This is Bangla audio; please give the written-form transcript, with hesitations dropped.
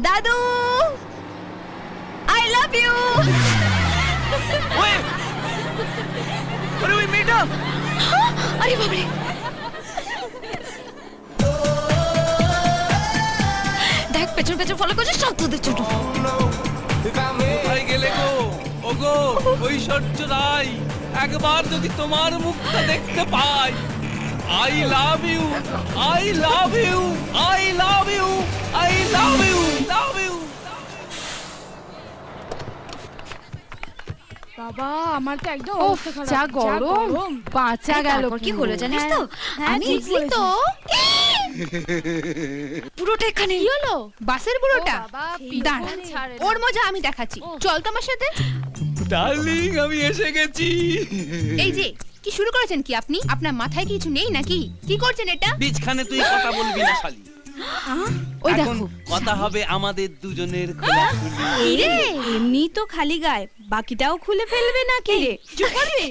দাদু, I love you. Wait! What do we meet up? আরে বাবারে, দেখ পেছন পেছন ফলো করছিস সব তোদের ছোট। কোথায় গেলে গো? ওগো ঐশ্বর্য রায়, একবার যদি তোমার মুখটা দেখতে পাই। I love you, I love you, I love you, I love you, love you. বাবা আমার তো একদম ওফ, অবস্থা খারাপ। যা গরম, বাঁচা গেল। তারপর কি হলো জানিস তো? হ্যাঁ, আমি ঠিক বলেছিস। তো পুরোটা এখানে। কি হলো? বাসের বুড়োটা ও বাবা, দাঁড়া, পিছনে ছাড়ে না। ওর মজা আমি দেখাচ্ছি। চল তো আমার সাথে। ডার্লিং, আমি এসে গেছি। এই যে কি শুরু করেছেন কি আপনি? আপনার মাথায় কিছু নেই নাকি? কি করছেন এটা? বীজখানে তুই কথা বলবি না শালি। ওই এখন দেখো। কথা হবে আমাদের দুজনের খোলাখুলি। রে এমনি তো খালি গায়ে, বাকিটাও খুলে ফেলবে নাকি রে? চুপ করবি?